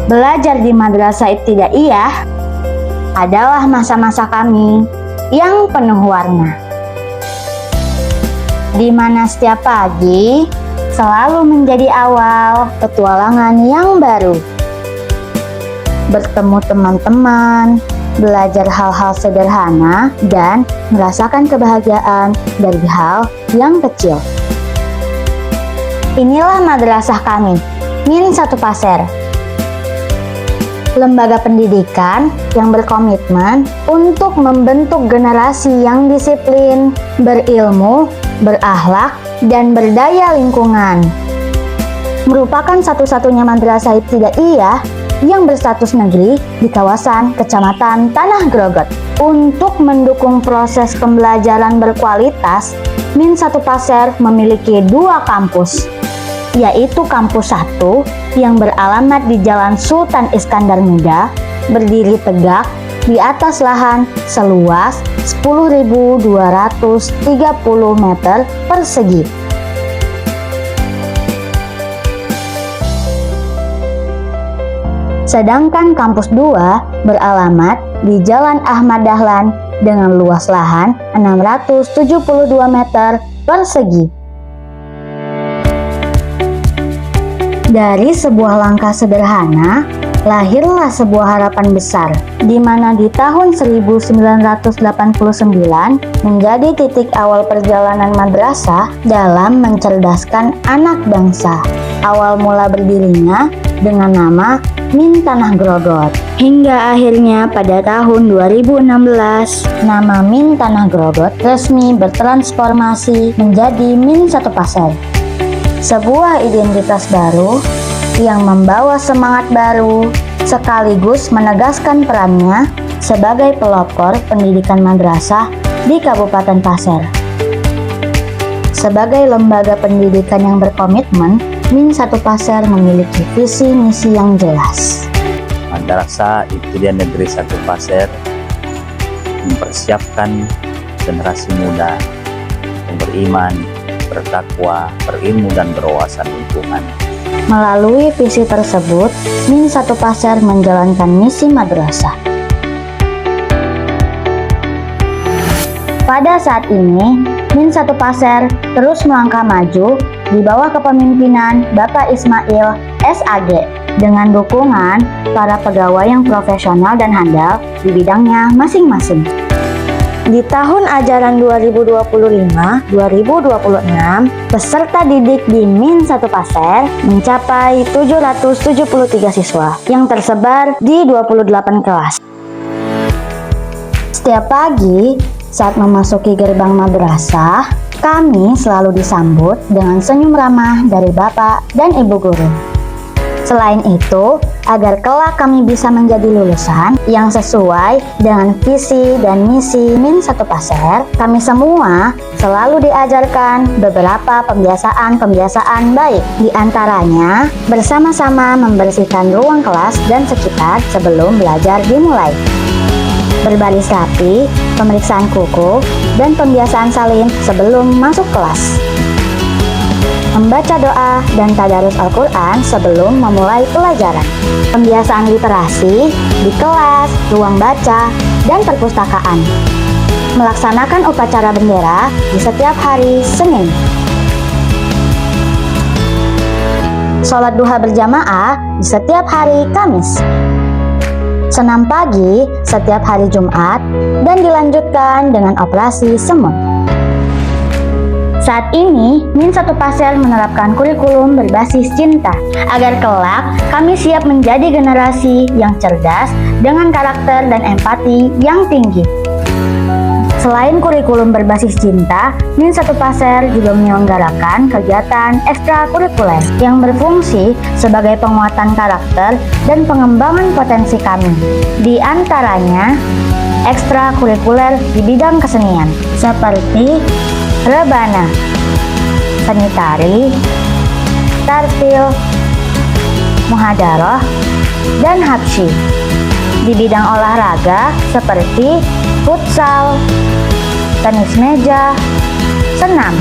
Belajar di Madrasah Ibtidaiyah adalah masa-masa kami yang penuh warna, di mana setiap pagi selalu menjadi awal petualangan yang baru. Bertemu teman-teman, belajar hal-hal sederhana, dan merasakan kebahagiaan dari hal yang kecil. Inilah madrasah kami, Min 1 Passer. Lembaga pendidikan yang berkomitmen untuk membentuk generasi yang disiplin, berilmu, berakhlak, dan berdaya lingkungan. Merupakan satu-satunya madrasah ibtidaiyah yang berstatus negeri di kawasan Kecamatan Tanah Grogot. Untuk mendukung proses pembelajaran berkualitas, Min 1 Passer memiliki 2 kampus, yaitu Kampus 1 yang beralamat di Jalan Sultan Iskandar Muda, berdiri tegak di atas lahan seluas 10.230 meter persegi. Sedangkan Kampus 2 beralamat di Jalan Ahmad Dahlan dengan luas lahan 672 meter persegi. Dari sebuah langkah sederhana, lahirlah sebuah harapan besar, di mana di tahun 1989 menjadi titik awal perjalanan madrasah dalam mencerdaskan anak bangsa. Awal mula berdirinya dengan nama Min Tanah Grogot. Hingga akhirnya pada tahun 2016, nama Min Tanah Grogot resmi bertransformasi menjadi Min 1 Passer. Sebuah identitas baru yang membawa semangat baru sekaligus menegaskan perannya sebagai pelopor pendidikan madrasah di Kabupaten Passer. Sebagai lembaga pendidikan yang berkomitmen, Min 1 Passer memiliki visi misi yang jelas. Madrasah Ibtidaiyah Negeri 1 Passer mempersiapkan generasi muda yang beriman, bertakwa, berilmu, dan berwawasan lingkungan. Melalui visi tersebut, Min 1 Passer menjalankan misi madrasah. Pada saat ini, Min 1 Passer terus melangkah maju di bawah kepemimpinan Bapak Ismail SAG dengan dukungan para pegawai yang profesional dan handal di bidangnya masing-masing. Di tahun ajaran 2025-2026, peserta didik di Min 1 Passer mencapai 773 siswa yang tersebar di 28 kelas. Setiap pagi saat memasuki gerbang madrasah, kami selalu disambut dengan senyum ramah dari Bapak dan Ibu guru. Selain itu, agar kelak kami bisa menjadi lulusan yang sesuai dengan visi dan misi Min 1 Passer, kami semua selalu diajarkan beberapa pembiasaan baik. Di antaranya, bersama-sama membersihkan ruang kelas dan sekitar sebelum belajar dimulai. Berbaris rapi, pemeriksaan kuku, dan pembiasaan salin sebelum masuk kelas. Membaca doa dan tadarus Al-Quran sebelum memulai pelajaran. Pembiasaan literasi di kelas, ruang baca, dan perpustakaan. Melaksanakan upacara bendera di setiap hari Senin. Sholat duha berjamaah di setiap hari Kamis. Senam pagi setiap hari Jumat, dan dilanjutkan dengan operasi semut. Saat ini, Min 1 Passer menerapkan kurikulum berbasis cinta, agar kelak kami siap menjadi generasi yang cerdas dengan karakter dan empati yang tinggi. Selain kurikulum berbasis cinta, Min 1 Passer juga menyelenggarakan kegiatan ekstrakurikuler yang berfungsi sebagai penguatan karakter dan pengembangan potensi kami. Di antaranya, ekstrakurikuler di bidang kesenian, seperti rebana, seni tari, tartil, muhadaroh, dan habsyi. Di bidang olahraga seperti futsal, tenis meja, senam.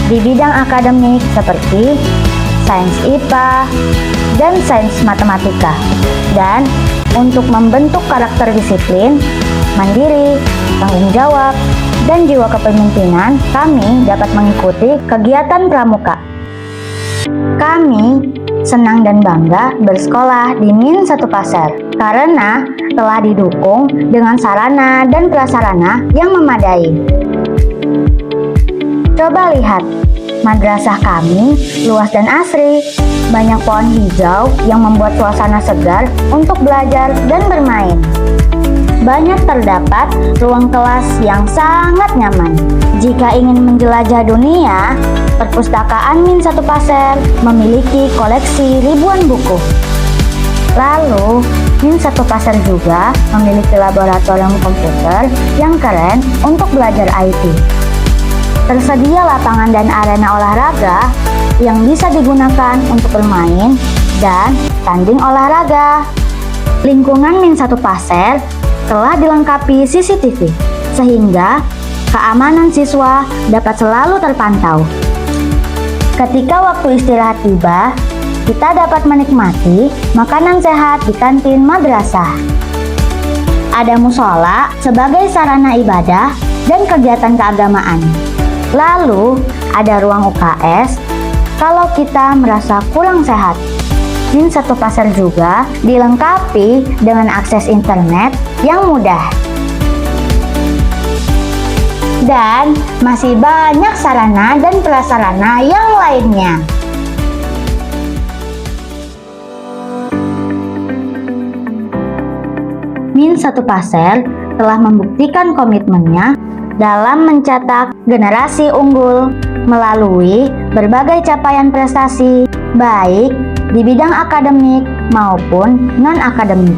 Di bidang akademik seperti sains IPA, dan sains matematika. Dan untuk membentuk karakter disiplin, mandiri, tanggung jawab, dan jiwa kepemimpinan, kami dapat mengikuti kegiatan pramuka. Kami senang dan bangga bersekolah di Min 1 Pasir karena telah didukung dengan sarana dan prasarana yang memadai. Coba lihat, madrasah kami luas dan asri, banyak pohon hijau yang membuat suasana segar untuk belajar dan bermain. Banyak terdapat ruang kelas yang sangat nyaman. Jika ingin menjelajah dunia, perpustakaan Min 1 Pasir memiliki koleksi ribuan buku. Lalu, Min 1 Pasir juga memiliki laboratorium komputer yang keren untuk belajar IT. Tersedia lapangan dan arena olahraga yang bisa digunakan untuk bermain dan tanding olahraga. Lingkungan Min 1 Pasir telah dilengkapi CCTV, sehingga keamanan siswa dapat selalu terpantau. Ketika waktu istirahat tiba, kita dapat menikmati makanan sehat di kantin madrasah. Ada musola sebagai sarana ibadah dan kegiatan keagamaan. Lalu, ada ruang UKS kalau kita merasa kurang sehat. Min 1 Pasir juga dilengkapi dengan akses internet yang mudah. Dan masih banyak sarana dan prasarana yang lainnya. Min 1 Pasir telah membuktikan komitmennya dalam mencetak generasi unggul melalui berbagai capaian prestasi, baik di bidang akademik maupun non-akademik.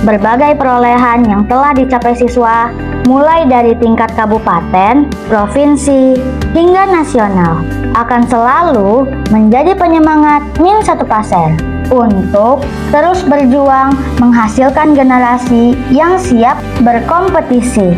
Berbagai perolehan yang telah dicapai siswa, mulai dari tingkat kabupaten, provinsi, hingga nasional, akan selalu menjadi penyemangat Min 1 Pasir untuk terus berjuang menghasilkan generasi yang siap berkompetisi.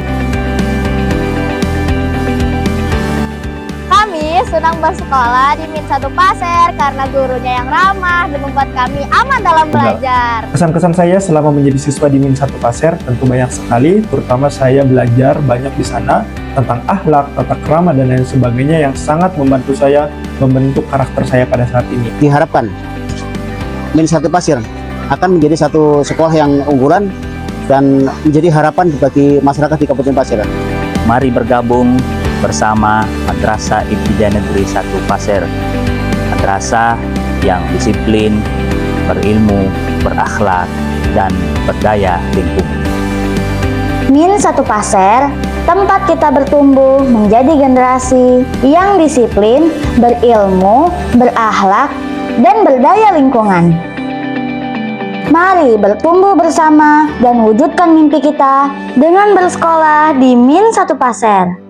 Kami senang bersekolah di Min 1 Pasir karena gurunya yang ramah dan membuat kami aman dalam belajar. Kesan-kesan saya selama menjadi siswa di Min 1 Pasir tentu banyak sekali, terutama saya belajar banyak di sana tentang akhlak, tata krama, dan lain sebagainya yang sangat membantu saya membentuk karakter saya pada saat ini. Diharapkan Min 1 Pasir akan menjadi satu sekolah yang unggulan dan menjadi harapan bagi masyarakat di Kabupaten Pasir. Mari bergabung bersama Madrasah Ibtidaiyah Negeri 1 Pasir. Madrasah yang disiplin, berilmu, berakhlak, dan berdaya lingkungan. Min 1 Pasir, tempat kita bertumbuh menjadi generasi yang disiplin, berilmu, berakhlak, dan berdaya lingkungan. Mari bertumbuh bersama dan wujudkan mimpi kita dengan bersekolah di Min 1 Pasir.